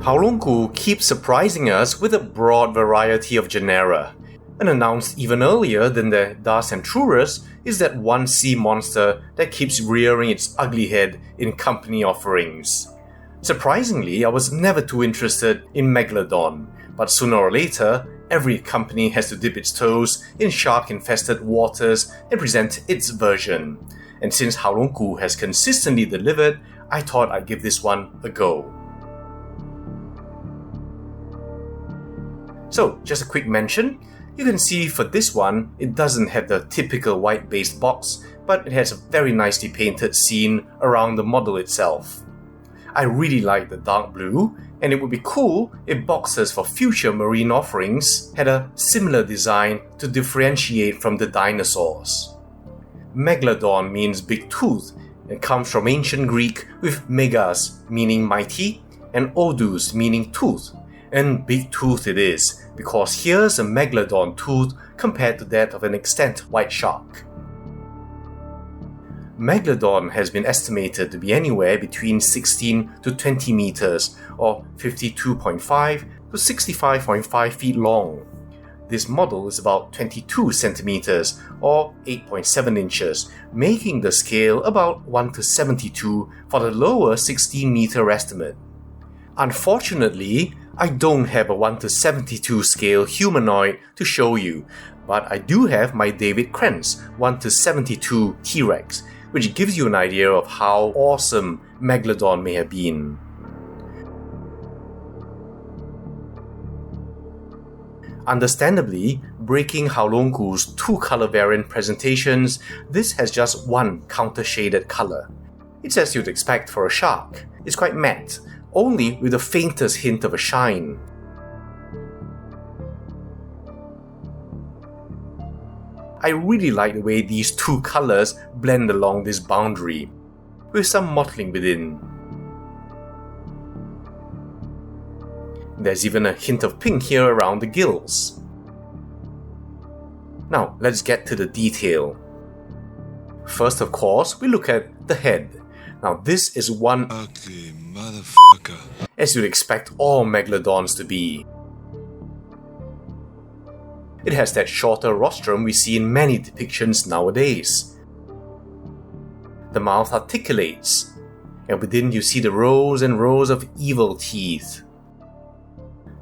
Haolongood keeps surprising us with a broad variety of genera. Unannounced even earlier than the Darcentrurus is that one sea monster that keeps rearing its ugly head in company offerings. Surprisingly, I was never too interested in Megalodon, but sooner or later, every company has to dip its toes in shark-infested waters and present its version. And since Haolongood has consistently delivered, I thought I'd give this one a go. So, just a quick mention. You can see for this one, it doesn't have the typical white-based box, but it has a very nicely painted scene around the model itself. I really like the dark blue, and it would be cool if boxes for future marine offerings had a similar design to differentiate from the dinosaurs. Megalodon means big tooth, and comes from ancient Greek with megas meaning mighty, and odus meaning tooth. And big tooth it is, because here's a Megalodon tooth compared to that of an extant white shark. Megalodon has been estimated to be anywhere between 16 to 20 meters, or 52.5 to 65.5 feet long. This model is about 22 centimeters, or 8.7 inches, making the scale about 1 to 72 for the lower 16 meter estimate. Unfortunately, I don't have a 1 to 72 scale humanoid to show you, but I do have my David Krentz 1 to 72 T-Rex, which gives you an idea of how awesome Megalodon may have been. Understandably, breaking Haolongood's two color variant presentations, this has just one counter-shaded color. It's as you'd expect for a shark. It's quite matte, only with the faintest hint of a shine. I really like the way these two colors blend along this boundary, with some mottling within. There's even a hint of pink here around the gills. Now, let's get to the detail. First, of course, we look at the head. Now, this is one ugly motherfucker, as you'd expect all Megalodons to be. It has that shorter rostrum we see in many depictions nowadays. The mouth articulates, and within you see the rows and rows of evil teeth.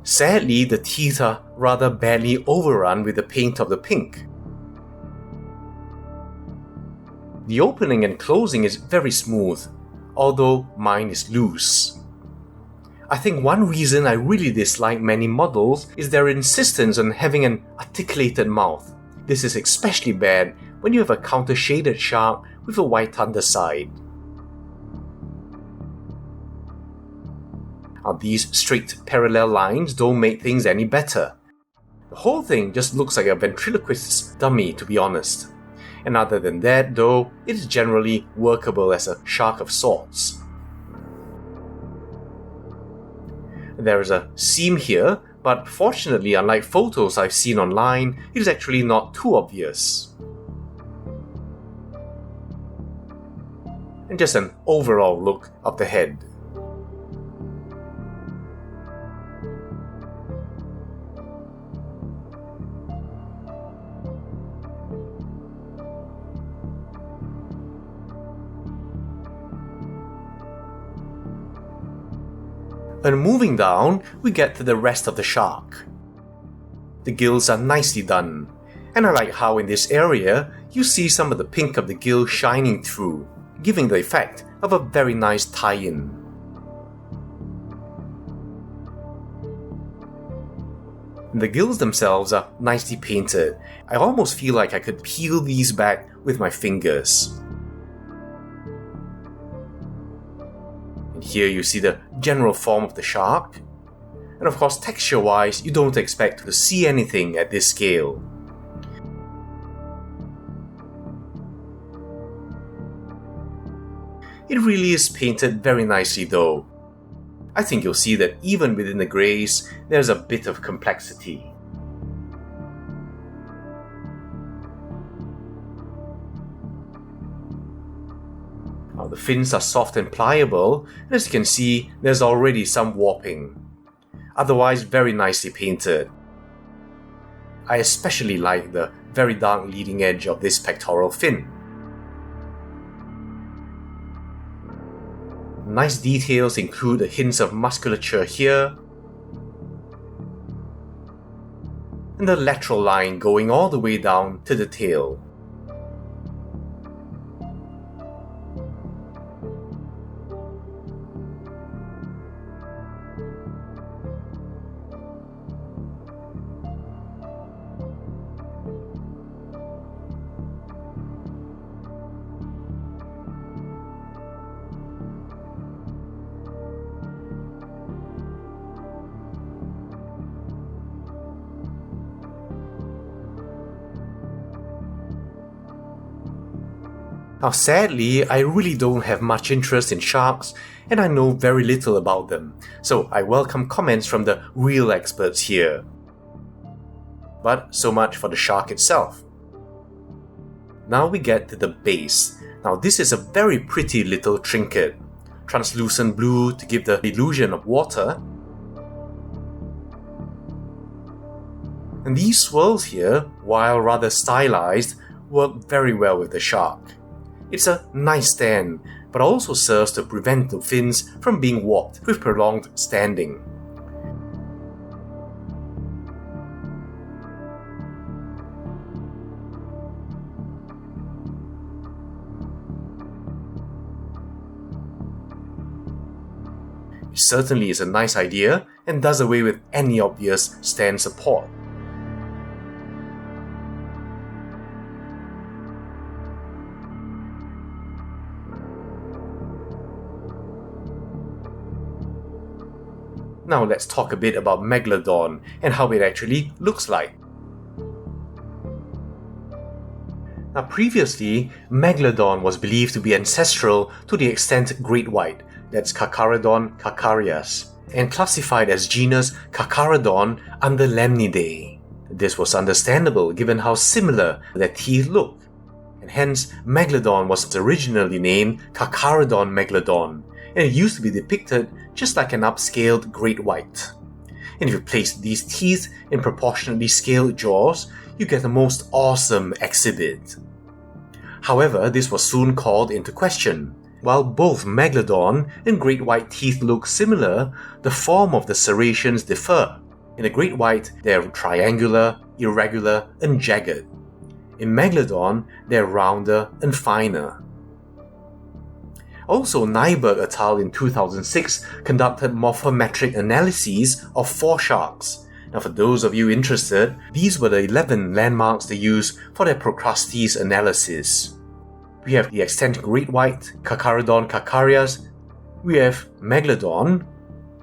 Sadly, the teeth are rather badly overrun with the paint of the pink. The opening and closing is very smooth, although mine is loose. I think one reason I really dislike many models is their insistence on having an articulated mouth. This is especially bad when you have a counter-shaded shark with a white underside. Now, these straight parallel lines don't make things any better. The whole thing just looks like a ventriloquist's dummy, to be honest. And other than that, though, it is generally workable as a shark of sorts. There is a seam here, but fortunately, unlike photos I've seen online, it is actually not too obvious. And just an overall look of the head. And moving down, we get to the rest of the shark. The gills are nicely done, and I like how in this area you see some of the pink of the gill shining through, giving the effect of a very nice tie-in. The gills themselves are nicely painted. I almost feel like I could peel these back with my fingers. Here you see the general form of the shark, and of course texture-wise you don't expect to see anything at this scale. It really is painted very nicely though. I think you'll see that even within the greys there's a bit of complexity. The fins are soft and pliable, and as you can see, there's already some warping. otherwise very nicely painted. I especially like the very dark leading edge of this pectoral fin. Nice details include the hints of musculature here, and the lateral line going all the way down to the tail. Now sadly, I really don't have much interest in sharks, and I know very little about them, so I welcome comments from the real experts here. But so much for the shark itself. Now we get to the base. Now this is a very pretty little trinket. Translucent blue to give the illusion of water. And these swirls here, while rather stylized, work very well with the shark. It's a nice stand, but also serves to prevent the fins from being warped with prolonged standing. It certainly is a nice idea and does away with any obvious stand support. Now let's talk a bit about Megalodon and how it actually looks like. Now previously, Megalodon was believed to be ancestral to the extant great white, that's Carcharodon carcharias, and classified as genus Carcharodon under Lemnidae. This was understandable given how similar their teeth look, and hence Megalodon was originally named Carcharodon megalodon, and it used to be depicted just like an upscaled great white. And if you place these teeth in proportionately scaled jaws, you get the most awesome exhibit. However, this was soon called into question. While both Megalodon and great white teeth look similar, the form of the serrations differ. In the great white, they are triangular, irregular, and jagged. In Megalodon, they are rounder and finer. Also, Nyberg et al. In 2006 conducted morphometric analyses of 4 sharks. Now for those of you interested, these were the 11 landmarks they used for their Procrustes analysis. We have the extant great white, Carcharodon carcharias, we have Megalodon,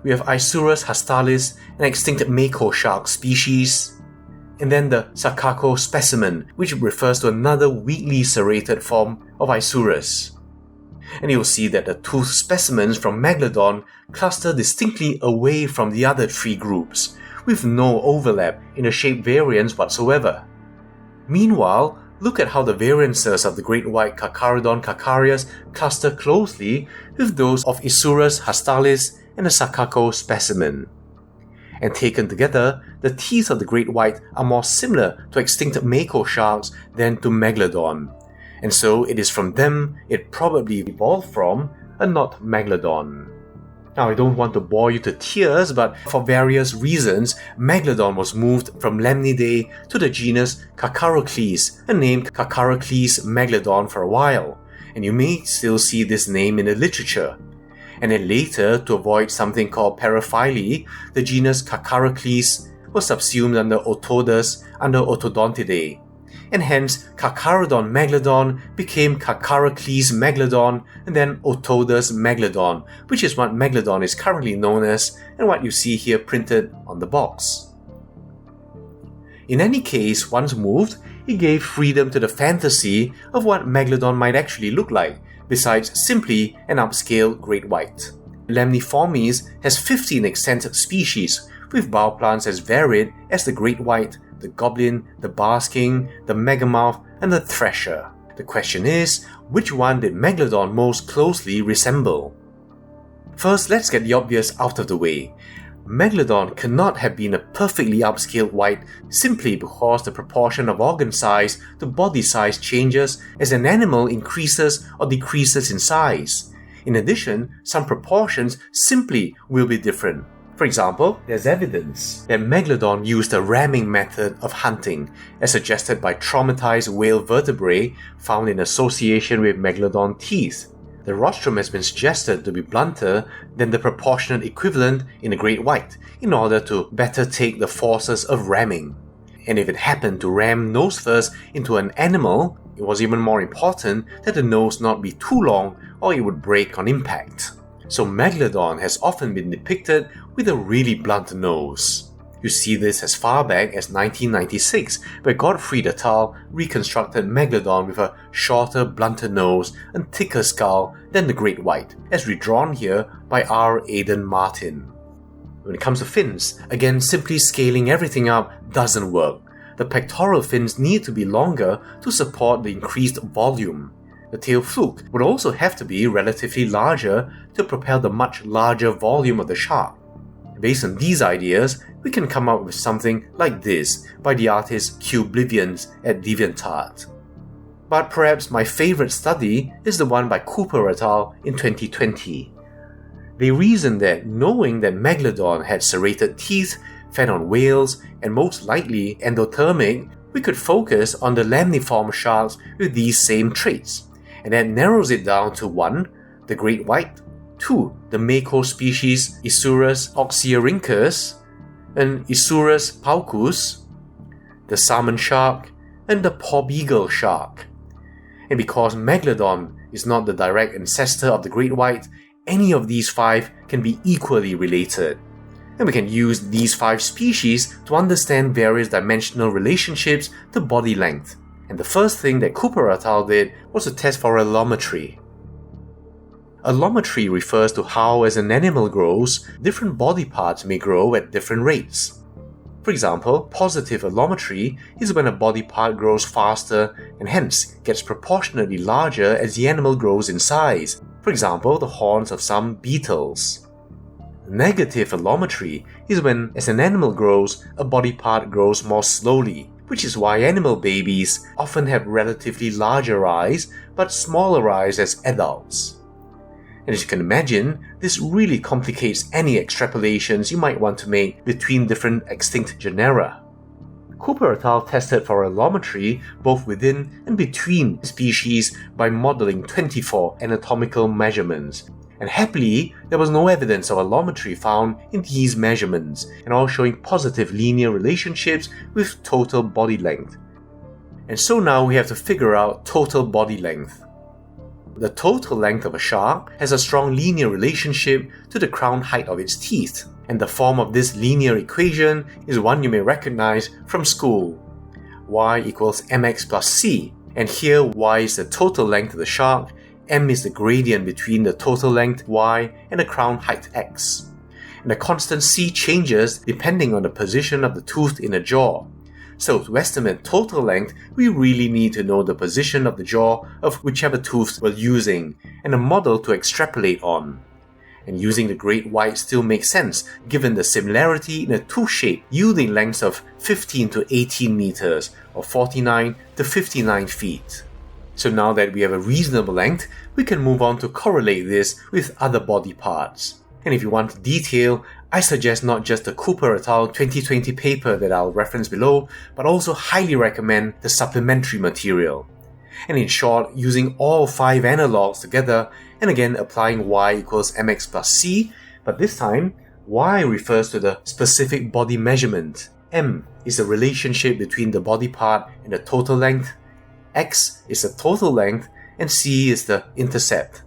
we have Isurus hastalis, an extinct mako shark species, and then the Sakako specimen, which refers to another weakly serrated form of Isurus. And you'll see that the toothed specimens from Megalodon cluster distinctly away from the other 3 groups, with no overlap in the shape variance whatsoever. Meanwhile, look at how the variances of the great white Carcharodon carcharias cluster closely with those of Isurus hastalis and the Sakako specimen. And taken together, the teeth of the great white are more similar to extinct mako sharks than to Megalodon. And so it is from them it probably evolved from, and not Megalodon. Now I don't want to bore you to tears, but for various reasons, Megalodon was moved from Lemnidae to the genus Carcharodon and named Carcharodon megalodon for a while, and you may still see this name in the literature. And then later, to avoid something called paraphyly, the genus Carcharodon was subsumed under Otodus under Otodontidae, and hence Carcharodon megalodon became Carcharodon megalodon and then Otodus megalodon, which is what Megalodon is currently known as and what you see here printed on the box. In any case, once moved, it gave freedom to the fantasy of what Megalodon might actually look like, besides simply an upscale great white. Lemniformes has 15 extant species, with bioplants as varied as the great white, the goblin, the basking, the megamouth, and the thresher. The question is, which one did Megalodon most closely resemble? First, let's get the obvious out of the way. Megalodon cannot have been a perfectly upscaled white simply because the proportion of organ size to body size changes as an animal increases or decreases in size. In addition, some proportions simply will be different. For example, there's evidence that Megalodon used a ramming method of hunting, as suggested by traumatized whale vertebrae found in association with Megalodon teeth. The rostrum has been suggested to be blunter than the proportionate equivalent in a great white, in order to better take the forces of ramming. And if it happened to ram nose first into an animal, it was even more important that the nose not be too long or it would break on impact. So Megalodon has often been depicted with a really blunt nose. You see this as far back as 1996, where Gottfried et al. Reconstructed Megalodon with a shorter, blunter nose and thicker skull than the great white, as redrawn here by R. Aidan Martin. When it comes to fins, again simply scaling everything up doesn't work. The pectoral fins need to be longer to support the increased volume. The tail fluke would also have to be relatively larger to propel the much larger volume of the shark. Based on these ideas, we can come up with something like this by the artist Cublivians at DeviantArt. But perhaps my favorite study is the one by Cooper et al. In 2020. They reasoned that knowing that Megalodon had serrated teeth, fed on whales, and most likely endothermic, we could focus on the lamniform sharks with these same traits, and that narrows it down to 1. The great white, 2. The mako species Isurus oxyrhynchus and Isurus paucus, the salmon shark, and the porbeagle shark. And because Megalodon is not the direct ancestor of the great white, any of these 5 can be equally related. And we can use these 5 species to understand various dimensional relationships to body length. And the first thing that Cooper et al. Did was to test for allometry. Allometry refers to how, as an animal grows, different body parts may grow at different rates. For example, positive allometry is when a body part grows faster and hence gets proportionately larger as the animal grows in size. For example, the horns of some beetles. Negative allometry is when, as an animal grows, a body part grows more slowly, which is why animal babies often have relatively larger eyes but smaller eyes as adults. And as you can imagine, this really complicates any extrapolations you might want to make between different extinct genera. Cooper et al. Tested for allometry both within and between species by modeling 24 anatomical measurements, and happily there was no evidence of allometry found in these measurements, and all showing positive linear relationships with total body length. And so now we have to figure out total body length. The total length of a shark has a strong linear relationship to the crown height of its teeth, and the form of this linear equation is one you may recognize from school. Y equals mx plus c, and here y is the total length of the shark, m is the gradient between the total length y and the crown height x. And the constant c changes depending on the position of the tooth in the jaw. So to estimate total length, we really need to know the position of the jaw of whichever tooth we're using, and a model to extrapolate on. And using the great white still makes sense, given the similarity in the tooth shape, yielding lengths of 15 to 18 meters, or 49 to 59 feet. So now that we have a reasonable length, we can move on to correlate this with other body parts. And if you want detail, I suggest not just the Cooper et al. 2020 paper that I'll reference below, but also highly recommend the supplementary material. And in short, using all 5 analogs together, and again applying y equals mx plus c, but this time, y refers to the specific body measurement, m is the relationship between the body part and the total length, x is the total length, and c is the intercept.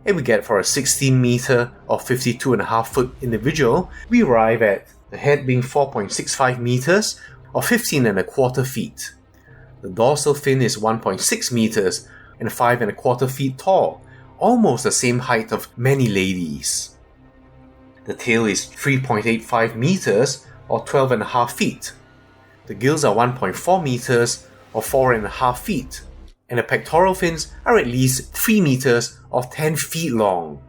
And we get for a 16 meter or 52.5 foot individual, we arrive at the head being 4.65 meters or 15.25 feet. The dorsal fin is 1.6 meters and 5.25 feet tall, almost the same height of many ladies. The tail is 3.85 meters or 12.5 feet. The gills are 1.4 meters or 4.5 feet. And the pectoral fins are at least 3 meters or 10 feet long.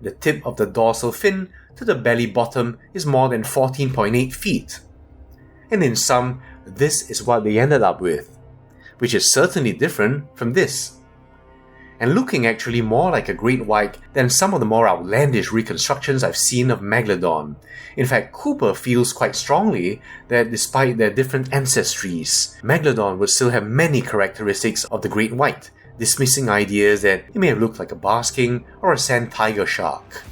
The tip of the dorsal fin to the belly bottom is more than 14.8 feet. And in sum, this is what they ended up with, which is certainly different from this. And looking actually more like a great white than some of the more outlandish reconstructions I've seen of Megalodon. In fact, Cooper feels quite strongly that despite their different ancestries, Megalodon would still have many characteristics of the great white, dismissing ideas that it may have looked like a basking or a sand tiger shark.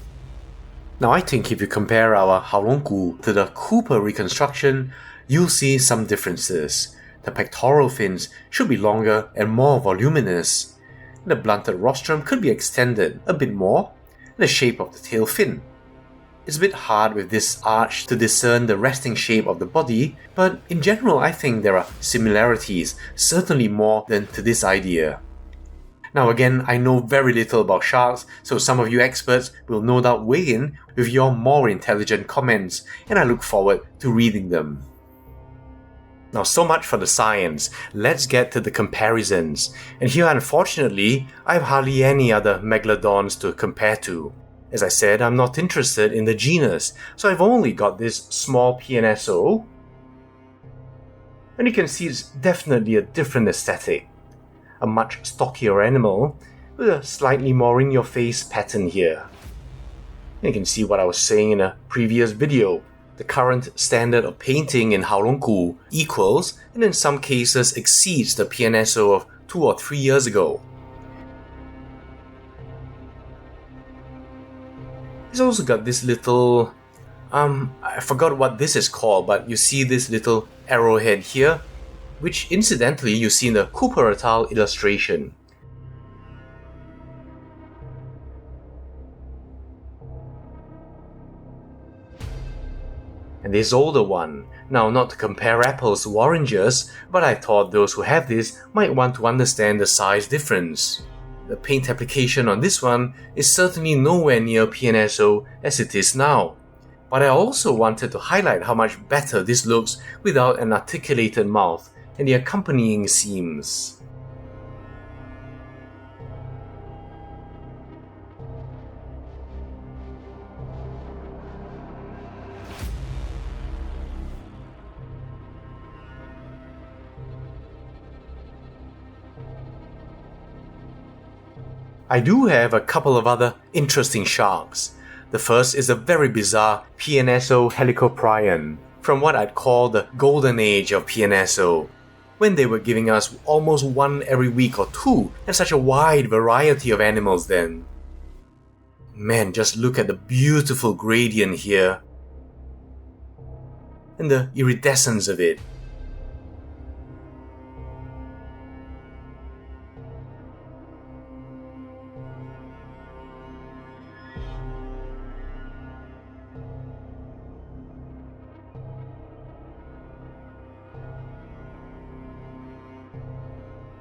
Now I think if you compare our Haolonggood to the Cooper reconstruction, you'll see some differences. The pectoral fins should be longer and more voluminous. The blunted rostrum could be extended a bit more, the shape of the tail fin. It's a bit hard with this arch to discern the resting shape of the body, but in general I think there are similarities, certainly more than to this idea. Now again, I know very little about sharks, so some of you experts will no doubt weigh in with your more intelligent comments, and I look forward to reading them. Now, so much for the science, let's get to the comparisons. And here, unfortunately, I have hardly any other Megalodons to compare to. As I said, I'm not interested in the genus, so I've only got this small PNSO. And you can see it's definitely a different aesthetic. A much stockier animal, with a slightly more in-your-face pattern here. And you can see what I was saying in a previous video. The current standard of painting in Haolonggood equals, and in some cases exceeds, the PNSO of 2 or 3 years ago. It's also got this little... I forgot what this is called, but you see this little arrowhead here, which incidentally you see in the Cooper et al. Illustration. And this older one. Now, not to compare apples to oranges, but I thought those who have this might want to understand the size difference. The paint application on this one is certainly nowhere near PNSO as it is now. But I also wanted to highlight how much better this looks without an articulated mouth and the accompanying seams. I do have a couple of other interesting sharks. The first is a very bizarre PNSO helicoprion, from what I'd call the golden age of PNSO, when they were giving us almost one every week or two, and such a wide variety of animals then. Man, just look at the beautiful gradient here, and the iridescence of it.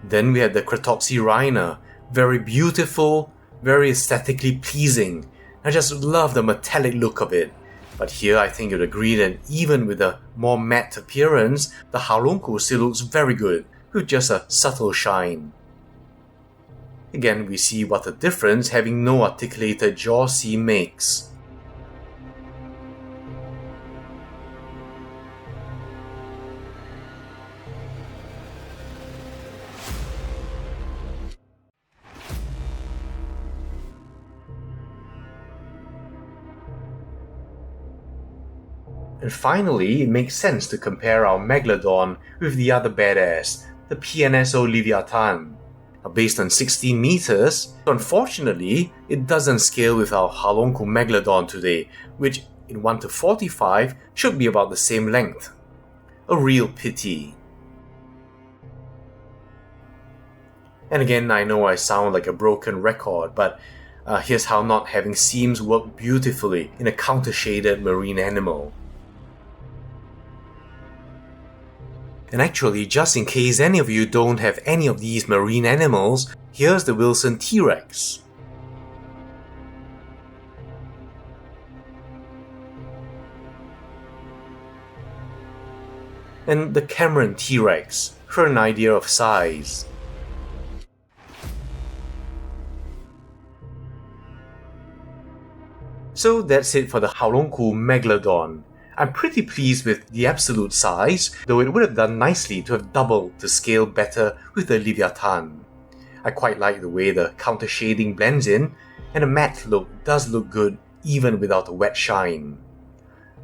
Then we had the Cratoxyrhina, very beautiful, very aesthetically pleasing. I just love the metallic look of it. But here I think you'd agree that even with a more matte appearance, the Haolonggood still looks very good, with just a subtle shine. Again, we see what a difference having no articulated jaw seam makes. And finally, it makes sense to compare our Megalodon with the other badass, the PNSO Leviathan. Now, based on 16 meters, unfortunately, it doesn't scale with our Haolonggood Megalodon today, which in 1:45 should be about the same length. A real pity. And again, I know I sound like a broken record, but here's how not having seams work beautifully in a counter-shaded marine animal. And actually, just in case any of you don't have any of these marine animals, here's the Wilson T-Rex. And the Cameron T-Rex, for an idea of size. So that's it for the Haolonggood Megalodon. I'm pretty pleased with the absolute size, though it would have done nicely to have doubled to scale better with the Leviathan. I quite like the way the counter shading blends in, and the matte look does look good even without the wet shine.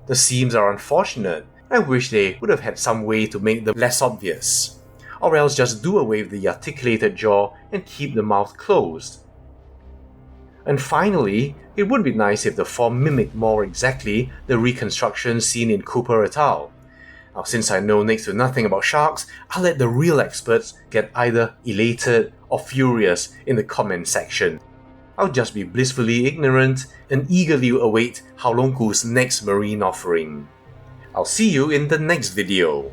The seams are unfortunate. I wish they would have had some way to make them less obvious, or else just do away with the articulated jaw and keep the mouth closed. And finally, it would be nice if the form mimicked more exactly the reconstruction seen in Cooper et al. Now, since I know next to nothing about sharks, I'll let the real experts get either elated or furious in the comment section. I'll just be blissfully ignorant and eagerly await Haolonggood's next marine offering. I'll see you in the next video.